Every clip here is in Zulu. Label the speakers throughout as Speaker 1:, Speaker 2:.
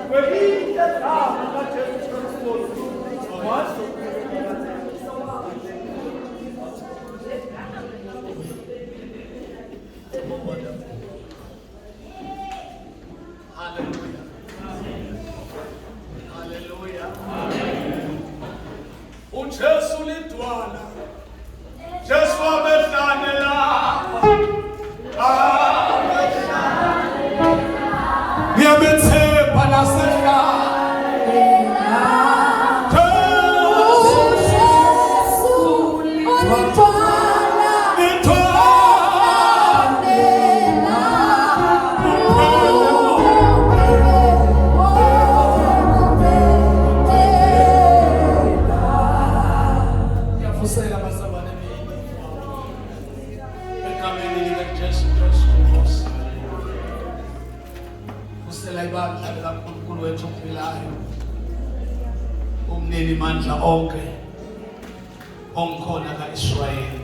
Speaker 1: Quell'interno Hallelujah. Hallelujah. Amen. Ujesu lidwala. Jesu abehlane lapha. Ngiyabethemba nasekhaya. Umnini mandla onke onkhona kaIsrayeli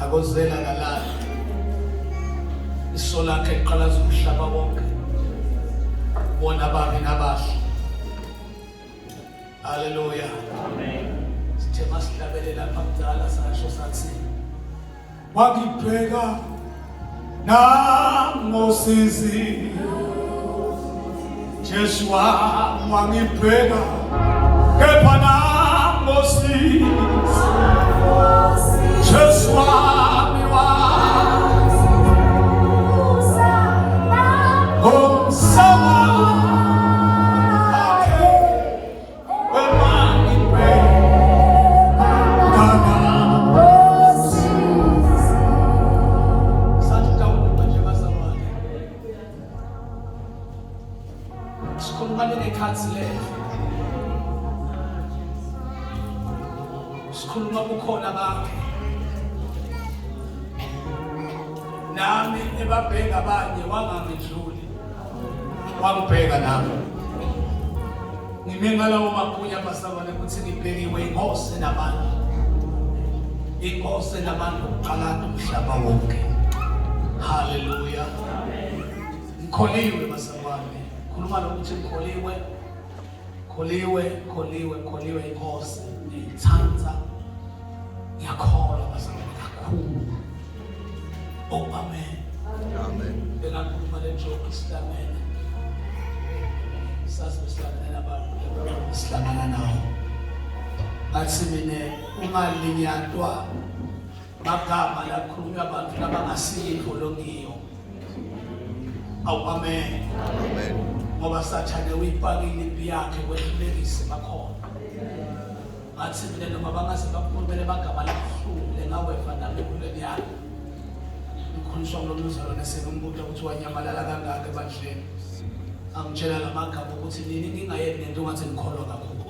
Speaker 1: akozela kalala isolakhe iqalaza umhlaba wonke bona babi nabahle. Hallelujah. Amen. Sithe masihlabele lapha kudala sasho sathi wangibheka nangosizi Jesu wangibheka kepha nangosizi Jesu wami umsama sikhuluma kukhona bakhe nami ebabheka abanye wangangidluli wangibheka nami ngime ngalawo magunya basabane ukuthi ngibhekiwe inkosi nabantu uqalata umhlaba wonke. Hallelujah. Ngikholiwe basabane khuluma lokuthi kholiwe inkosi ngiyithanda ngiyakholwa basabane kakhulu. Oh amen. Amen. Bengakhuluma le joke isilamene sasihlangana nabantu sihlangana nawo athi mina ungalinyatwa magama lakhulunywa abantu labangasikho longiyo. Awu amen. Amen. Ngoba sathane uyipakile impi yakhe kwehlulekise bakhona athi mina noma bangaze bakhulumele bagama lahlule ngawefa nami kuleli yakhe ngikhulishwa ngomuzalo nesekumbuka ukuthi wanyamalala kangaka ebandleni angitshela lamagama ukuthi nini ngingayeni nento ngathi ngikholwa kakhulu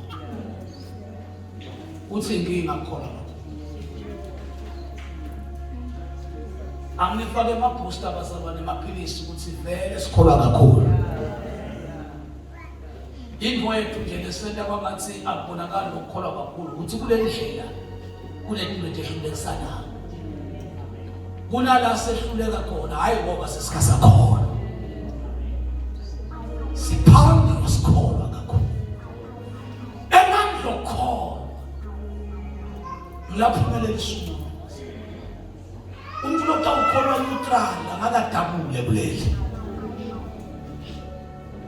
Speaker 1: uthi ngingakholwa angifake amabooster basabane emaphilisi ukuthi vele sikholwa kakhulu. Ingwethu nje lesenta kwabathi akubonakala ukukholwa kakhulu ukuthi kule ndlela kunento ehlulekisana kunala sehluleka khona hayi ngoba sesikasa khona siphanga usikholwa kakhulu emandlo khona lapho kumele lisuku umuntu lokukholwa neutral angakadabule kuleli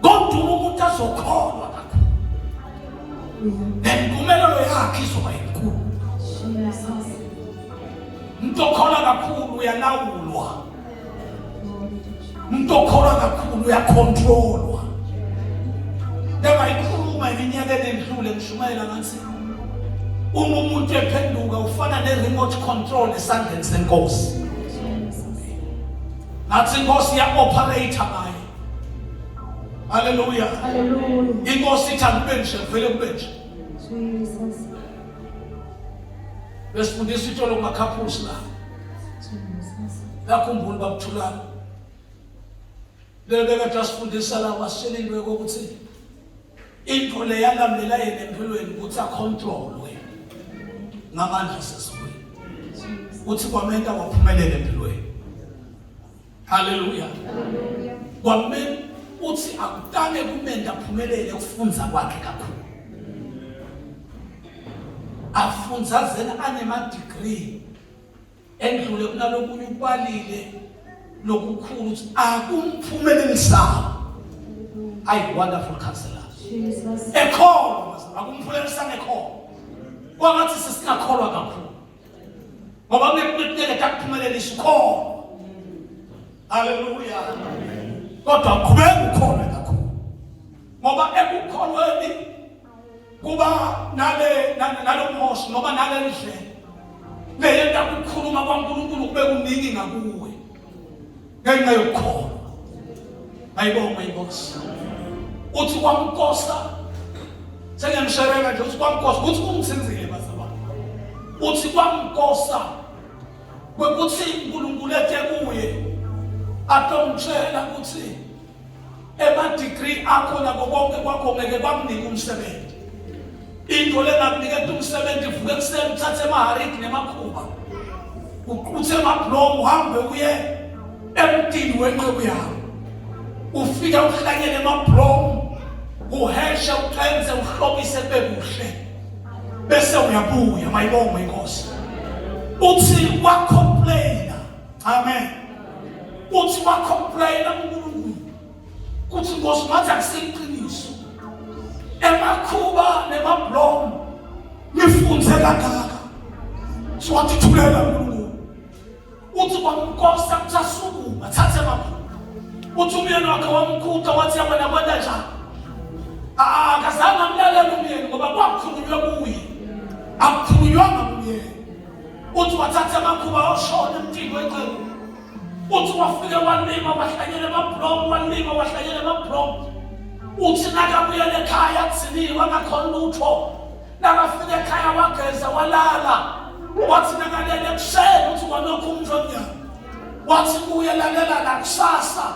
Speaker 1: kodwa umuntu azokholwa kakhulu nempumelelo yakhe izoba inkulu. Umuntu okholwa kakhulu uyalawulwa, umuntu okholwa kakhulu uyakontrolwa. Noma ikhuluma iminyaka edlule ngishumayela ngathi uma umuntu ephenduka ufana ne-remote control esandleni senkosi. Nathi inkosi ya-operate ngayo. Hallelujah. Hallelujah. Inkosi ithanda kube nje vele kube nje. Jesus. Besifundisa itsholo kumakhaphusi la. Jesus. Lakhumbula bakuthulana. Lebe kade asifundisa la washelindwe ukuthi into le yalamlela yena empilweni ukuthi acontrolwe ngamandla sesizwe. Uthi kwamenta waphumelela empilweni. Hallelujah. Hallelujah. Kwamenta uthi akutane kumenda aphumelele ukufunza kwakhe kakhulu. Afunza zena anema degree endlule kunalokunye ubalile lokukhulu akumphumelelisayo. Ayi wonderful counselor. Jesus. Ekholwa akumphumelelisayo ekholwa. Kwangathi sisingakholwa kakhulu. Ngoba ngeke takuphumelelisa ukholwa. Hallelujah. Kodwa qhubeka ukholwe kakhulu. Ngoba ekukholweni kuba nalomoshi ngoba nalendlela. Leyenda ukukhuluma kwaNkulunkulu kube kuningi ngakuwe. Ngenxa yokukholwa. Ayibonge inkosi. Uthi kwamkosa sengemshereka nje uthi kwamkosa uthi ungithinzile bazalwane. Uthi kwamkosa kwekuthi uNkulunkulu ethe kuye atomtshela ukuthi ema-degree akho nako konke kwakho ngeke bakunika umsebenzi. Into lengakuniketa umsebenzi ivuke ekuseni uthathe emahariki nemakhuba uquthe emabhlomu uhambe uye emtini wenqebu yakho ufike uhlanyele emabhlomu uheshe uqenze uhlobise kube kuhle bese uyabuya mayibonge inkosi. Uthi wacomplaina. Amen. Uthi wacomplaina uNkulunkulu kuthi Nkosi ngathi akusiqiniso emakhuba nemabhlomu nifunze kangaka siwathi thulela uNkulunkulu. Uthi kwamkosa kuthasukuma thathe emakhuba. Uthi umyeni wakhe wamkhuta wathi yabona kwenda njani. Akazange amlalela umyeni ngoba kwakhulunywa kuye akukhulunywanga umyeni. Uthi wathatha amakhuba oshona emntini wenqebu. Uthi wafike walima wahlanyela emabhlomu walima wahlanyela emabhlomu. Uthi nakabuyela ekhaya kuthiniwe angakhona lutho. Nakafika ekhaya wageza walala. Wathi nakalele ekuseni uthi walokhu umjonyana. Wathi kuye lalela nakusasa.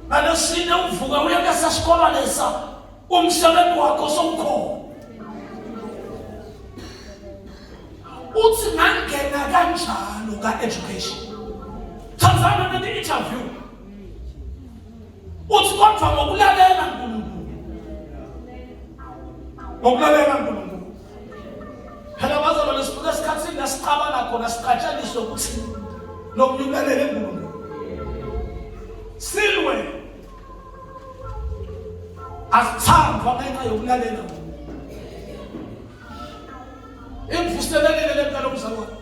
Speaker 1: Ngalesine uvuka uye ngesesikolo lesa umsebenzi wakho sowukhona. Uthi ngangena kanjalo ka-education. Tanzania ne-interview. Uthi kodwa ngokulalela uNkulunkulu. Ngokulalela uNkulunkulu. Phela bazalwane sifike esikhathini lasiqabana khona siqatshaniswe ukuthi nokunyukelela uNkulunkulu. Silwe. Asithandwa ngenxa yokulalela uNkulunkulu. Imvuselelele lempela umzalwane.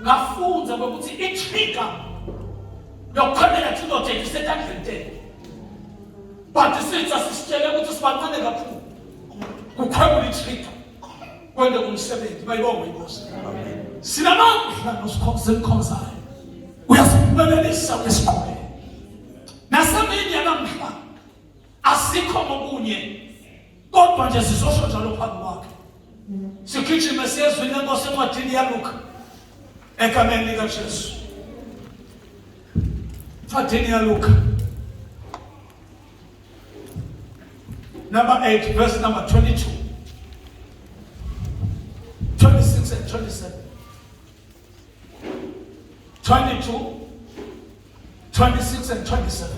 Speaker 1: Ngafunza ukuthi itrigger yokukhonela thinothi isetandleni. But since asisitshele ukuthi sibancane kakhulu. Kukhwebula itrigger. Kwende kumsebenzi bayibonge inkosi. Sinamandla nosikhozayo. Uyasiphumelelisa kwesiqhubeko. Nasemini yanamhla asikho ngokunye. Kodwa nje sisosho njalo phambi kwakhe. Sigijime siyezwini lenkosi encwadini yaLuka. Egameni likaJesu. Encwadini yaLuka. Number 8, verse number 22. 26 and 27. 22, 26 and 27.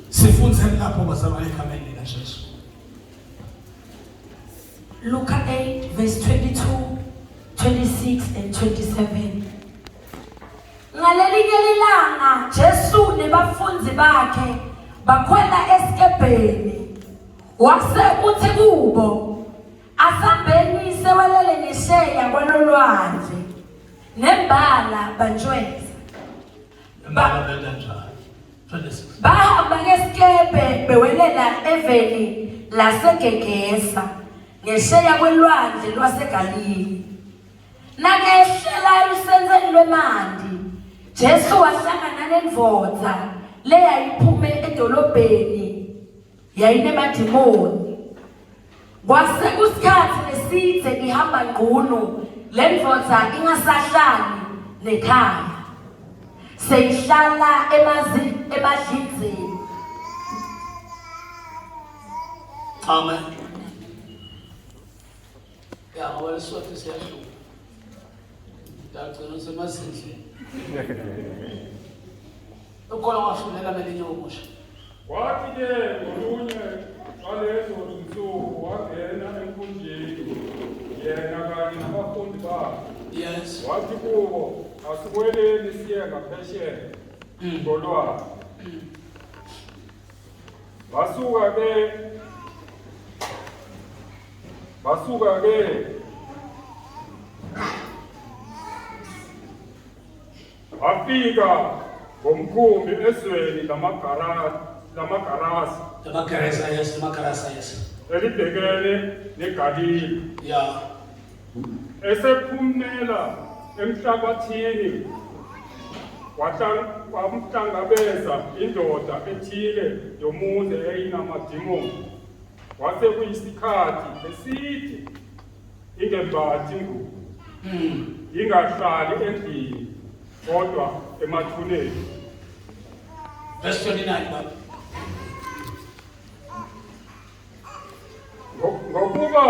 Speaker 1: Sifunzeni lapho bazalwane egameni likaJesu.
Speaker 2: Luke 8, verse 22, 26 and 27. Ngalelinye ilanga Jesu nebafunzi bakhe bakhwela esikebheni. Wase uthi kubo, asambeni sewelele ngesheya kwalolwandle. Nembala banjweza.
Speaker 1: Nembala benjani? 26.
Speaker 2: Bahamba ngesikebe bewelela eveni laseGegesa. Ngesheya kwelwandle lwaseGalili. Nakehlela lusenzeni lwemandi. Jesu wahlangana nendvodza leyayiphume edolobheni yayinemadimoni. Kwase kusikhathi nesidze ihamba ngqunu lendvodza ingasahlali nekhaya. Seyihlala emadlinzeni.
Speaker 1: Amen. Ya ngoba isotho siyahluka. Ngicela usemasendlini. Ukhona wafunela melinye omusha.
Speaker 3: Wathi ke ngolunye ngalezo zinsuku wangena enkundleni yena kanye nabafundi bakhe.
Speaker 1: Yes.
Speaker 3: Wathi kubo, asikweleni siye ngaphesheya ngolwandle. Basuka ke bafika ngomkhumbi ezweni lamagarasa elibhekene neGalile.
Speaker 1: Yeah.
Speaker 3: Esephumela emhlabathini wamhlangabeza indoda ethile yomuzi eyinamadimoni. Wase kuyisikhathi eside ingembathi ngubo, ingahlali endlini kodwa emathuneni.
Speaker 1: Verse 29.
Speaker 3: Ngokuba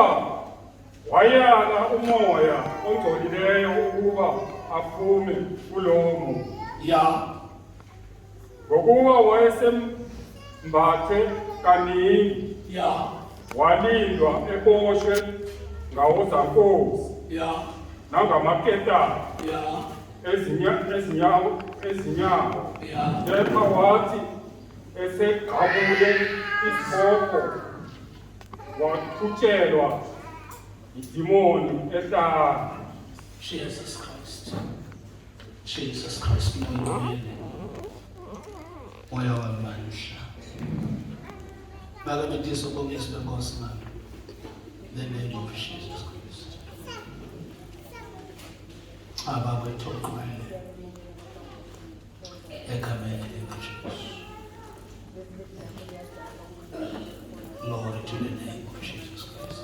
Speaker 3: wayala umoya ongcolileyo ukuba aphume kulowo muntu.
Speaker 1: Yeah.
Speaker 3: Ngokuba wayesembathe kaningi.
Speaker 1: Yeah.
Speaker 3: Walindwa eboshwe ngawozankosi.
Speaker 1: Yeah.
Speaker 3: Nangamaketane.
Speaker 1: Yeah.
Speaker 3: Ezinyawo.
Speaker 1: Yeah.
Speaker 3: Kepha wathi esegabule isibopho wathutshelwa idimoni ehlane.
Speaker 1: Jesus Christ. Jesus Christ. Moya wamandla. Baka bediso bongisi benkosi ngami. The name of Jesus Christ. Ababa ethoqwele. Ekameni likaJesu. Glory to the name of Jesus Christ.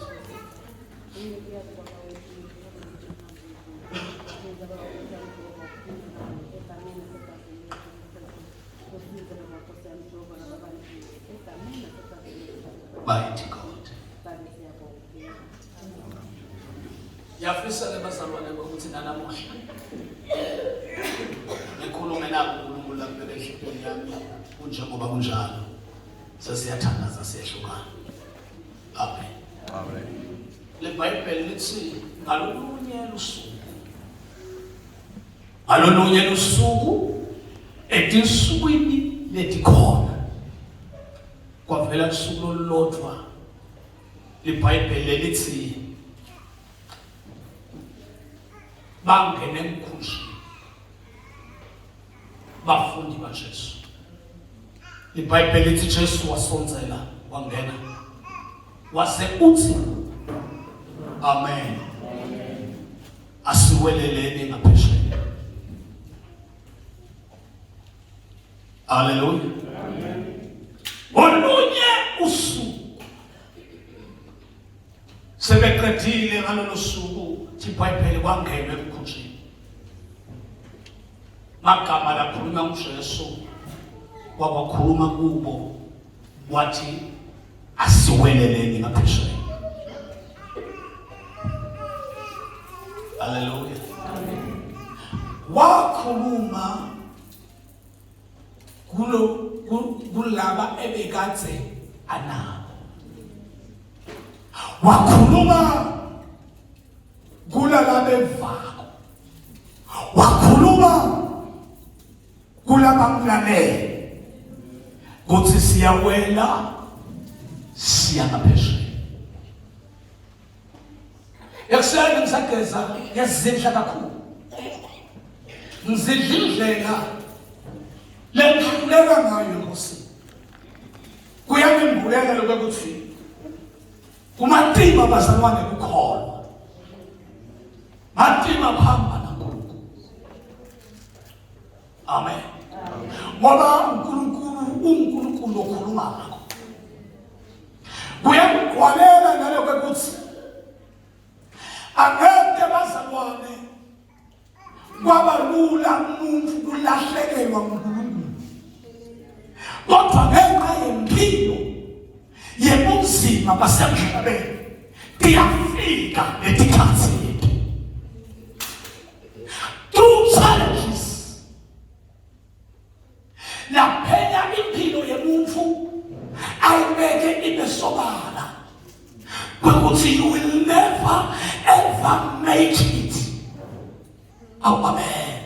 Speaker 1: Mighty God. Yafisa ke bazalwane ukuthi nanamuhla ngikhulume nabo uNkulunkulu lapha ehliziyweni yami kunjengoba kunjalo sesiyathandaza siyahlukana. Amen.
Speaker 4: Amen.
Speaker 1: Le Bible lithi ngalolunye lusuku etinsukwini letikhona kwavela usuku olulodwa iBhayibheli lithi bangene emkhunjini bafundi baJesu. iBhayibheli lithi Jesu wasonzela wangena wase uthi amen. Asiweleleni ngaphesheya. Hallelujah. Olunye usuku sebeqedile ngalolu suku iBhayibheli kwangena emkhunjini. Magama lakhuluma uJesu wabakhuluma kubo wathi asiweleleni ngaphesheya. Hallelujah. Wakhuluma kulaba ebekade anabo. Wakhuluma kulaba bevako. Wakhuluma kulaba mlalele. Kuthi siyawela siya ngaphesheya. Yakusele ngisageza ngezindla kakhulu. Ngizidla indlela lengihluleka ngayo Nkosi. Kuyangimbulela lokuthi kumatima bazalwane kukholwa. Matima phamba naNkulunkulu. Amen. Ngoba uNkulunkulu okhuluma ngakho. Kuyangigwalela nalokuthi angeke bazalwane kwaba lula umuntu kulahlekelwa nguNkulunkulu. Kodwa ngenxa yempilo yebunzima basemhlabeni kuyafika letikhathi lethu. Through challenges laphenya impilo yemuntu ayibeke ibe sobala. Because you will never ever make it. Oh, amen.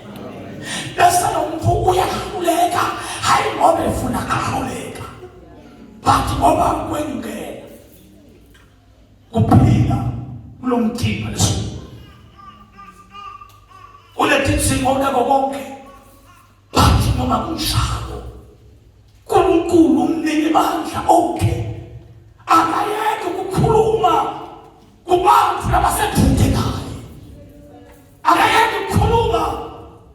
Speaker 1: bese lo muntu uyahluleka hayi ngoba efuna ahluleka but ngoba kwengena kuphila kulo mthimba lesuku ulethi insingo unako konke but noma kunjalo uNkulunkulu umnike bandla okay akayeke ukukhuluma kubantu labasedudekayo akayeke ukukhuluma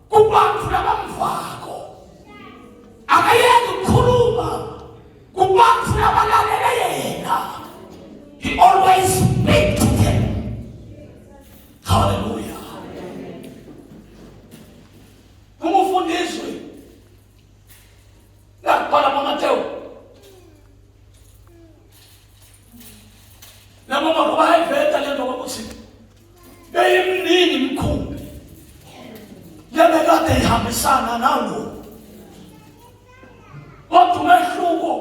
Speaker 1: kubantu labamvako akayeke ukukhuluma kubantu labalalele yena. He always speaks to them. Hallelujah. Kumufundiswe nakubhala maMateyu nabo bayiveta lento ukuthi beyimningi imkhumbi lebekade ihambisana nalo kodwa umehluko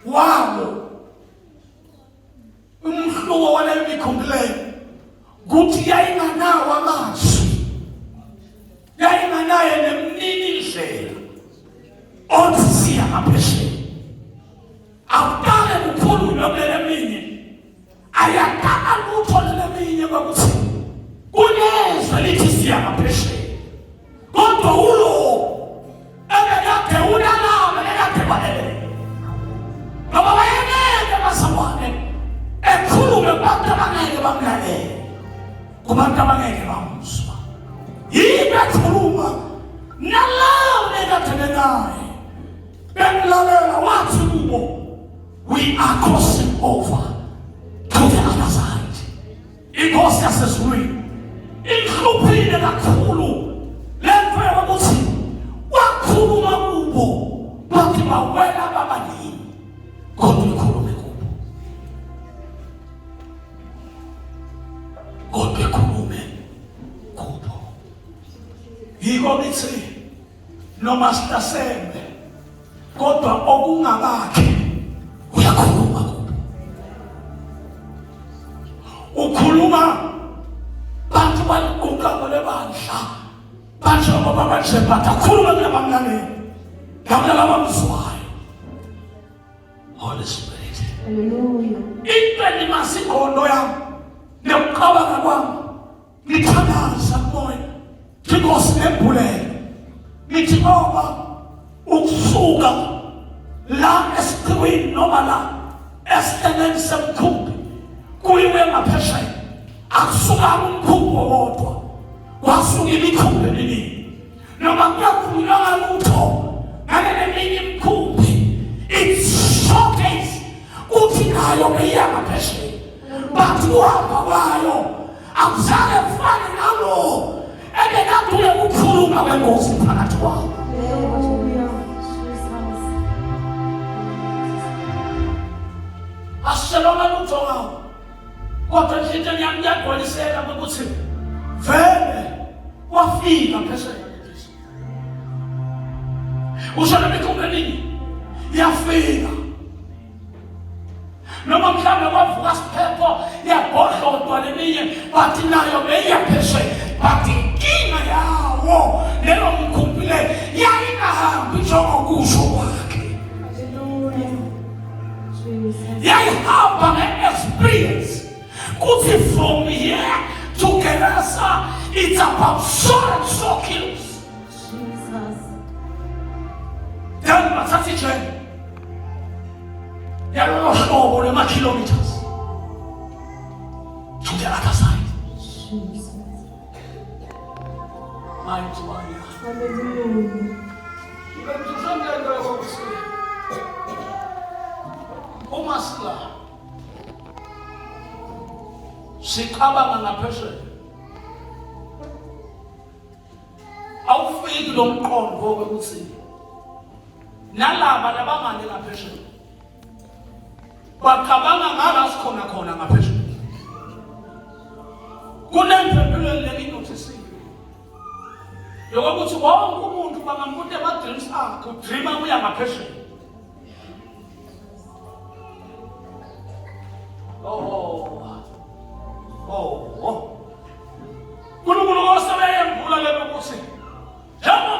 Speaker 1: wabo umhluko wale mikhumbi leyo kuthi yayinganawo amazwi yayinganayo nemnini indlela othi siya ngaphesheya akudale kukhulunywa kulele minye ayakaka lutho lele minye kwakuthi kunezwe lithi siya ngaphesheya kodwa ulo ebekade unalama lekade balele ngoba bayengeke basawane ekhulume kubantu abangeke bamlalele kubantu abangeke bamuzwa yini ekhuluma nalawo lekade naye bemlalela wathi kubo we are crossing over to the other side. Inkosi yasezulwini ihluphile kakhulu lento yokuthi wakhuluma kubo bathi bawela babalini kodwa ikhulume kubo kodwa ikhulume kubo yiko lithi noma sitasembe kodwa okungabakhe uyakhuluma kubo ukhuluma bantu baliguqa lebandla bantu ababanje batakhuluma nabamlaleli nabamzwayo. Holy Spirit,
Speaker 2: Hallelujah.
Speaker 1: into limasikhondo yami nokuqabanga kwami ngithandaza kumoya inkosi nebhulele ngithi ngoba ukusuka la esiqiwini noma la esihleleni semkhumbi kuyiwe ngaphesheya akusuka umkhumbi wodwa kwasuka imikhumbi eminingi noma kuyakhulunywa ngalutho ngalele minye imkhumbi it's shortage uthi nayo beya ngaphesheya but uhamba kwayo akuzange kufane nalo ebekadule ukukhuluma kwenkosi phakathi kwabo. Aseloma lutho ngawo kodwa into ngiyagweliseka ukuthi vele wafika phesheya lesi usho nemikhumbi eminingi yafika noma mhlawumbe kwavuka siphepho yabhodlodwa leminye bathi nayo beyaphesheya bathi inkinga yawo lelo mkhumbi le yayingahambi njengokusho kwakhe yayihamba nge-experience kuthi from here to Gerasa it's about so and so kilos. Then bathatha ijeni yalolo hlobo lwama-kilometers to the other side. Mighty warrior.
Speaker 2: Hallelujah.
Speaker 1: Uma sila siqabanga ngaphesheya awufiki lo mqondo wokuthi nalaba labangane ngaphesheya baqabanga ngala sikhona khona ngaphesheya kunemphembulo lelinothisiwe yokuthi wonke umuntu bangamuntu ama-dreams akhe udreama uya ngaphesheya. uNkulunkulu osebeyembula lelo kuthi njengoba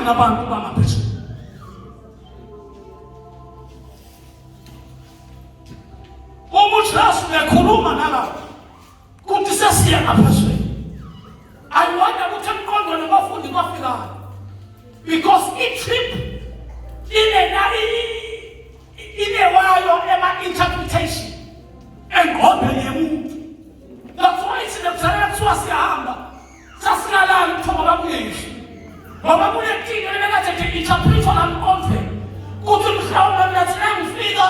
Speaker 1: nabantu bangaphezulu. Umuthi uyakhuluma nalapha kuthi sesiya ngaphezulu. Ayiwona ukuthi emqondweni wabafundi kwafikana. Because i-trip inewayo ema-interpretation engqondweni yemuntu. That's why sinekuzalela kuthiwa siyahamba sasingalali kuthiwa babuyeshwe. Ngoba kunenkinga ebekade interpretwa nami-content kuthi mhlawumbe mina thina ngifika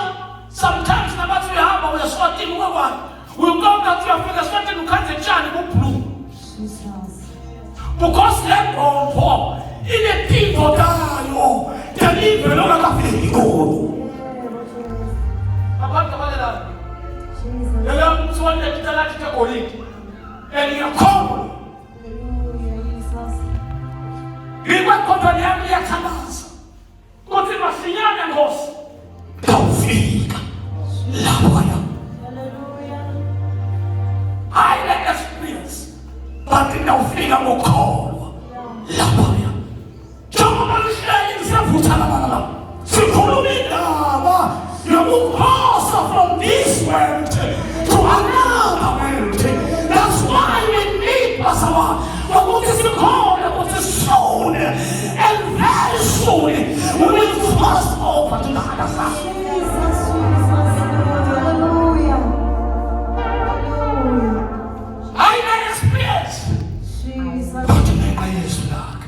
Speaker 1: sometimes nabathi uyahamba uyaswatini ukwekwayo uyukonga uyafika eswatini ukhanze tshani kublue because le ngqondo inempilo tayo telive longakafiki kulo. Abantu abalelapho yela mthwane kitalathi tegolide eliyakhona ngikwekhonto yami iyathabaza kuthi masinyane Nkosi kawufika lapho ya hayi le experience bathi nawufika ngokholwa lapho ya njengoba lihleli ngisavutha la sikhuluma indaba yokuphosa from this world to another world. That's why we need Pastor ukuthi sikhona ukuthi soon and very soon we will cross over to the other side.
Speaker 2: Hallelujah.
Speaker 1: I experience.
Speaker 2: Jesus.
Speaker 1: But I is luck.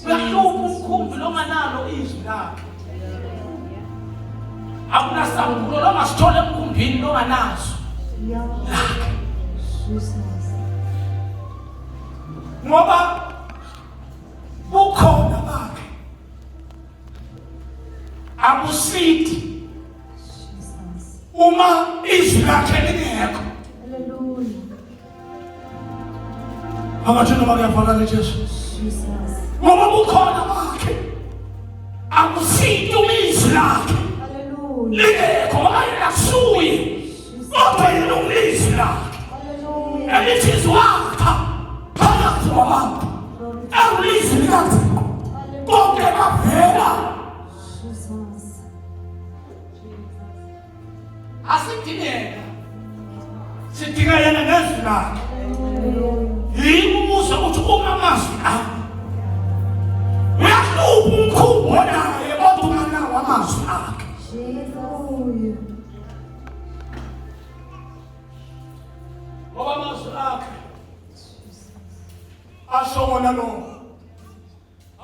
Speaker 1: Uyahlupa umkhumbi longanalo izwi lakhe. Akunasambulo longasithole emkhumbini longanazo. Lakhe.
Speaker 2: Jesus.
Speaker 1: Ngoba bukhona bakhe abusithi
Speaker 2: Jesus.
Speaker 1: uma izwi lakhe lingekho.
Speaker 2: Hallelujah.
Speaker 1: Angathina bakuyafana leJesu.
Speaker 2: Jesus.
Speaker 1: Ngoba bukhona bakhe abusithi uma izwi lakhe
Speaker 2: Hallelujah.
Speaker 1: lingekho ngoba yena kusuye kodwa yena ulizwi lakhe
Speaker 2: Hallelujah.
Speaker 1: elithizwakha phakathi kwabantu elizwi likaThixo konke bavela.
Speaker 2: Jesus.
Speaker 1: Asidingeka sidinga yena nezwi lakhe.
Speaker 2: Hallelujah.
Speaker 1: Yini umuze ukuthi uma amazwi akho uyahlupa umkhumbi naye kodwa unganawo amazwi akhe.
Speaker 2: Jesus.
Speaker 1: Ngoba amazwi akhe asho wona lo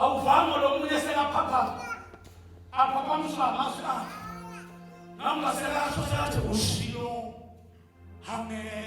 Speaker 1: awuvanga lo munye sekaphapha aphaphamiswa amazwi akhe nami ngasekasho sekathi ushilo amen.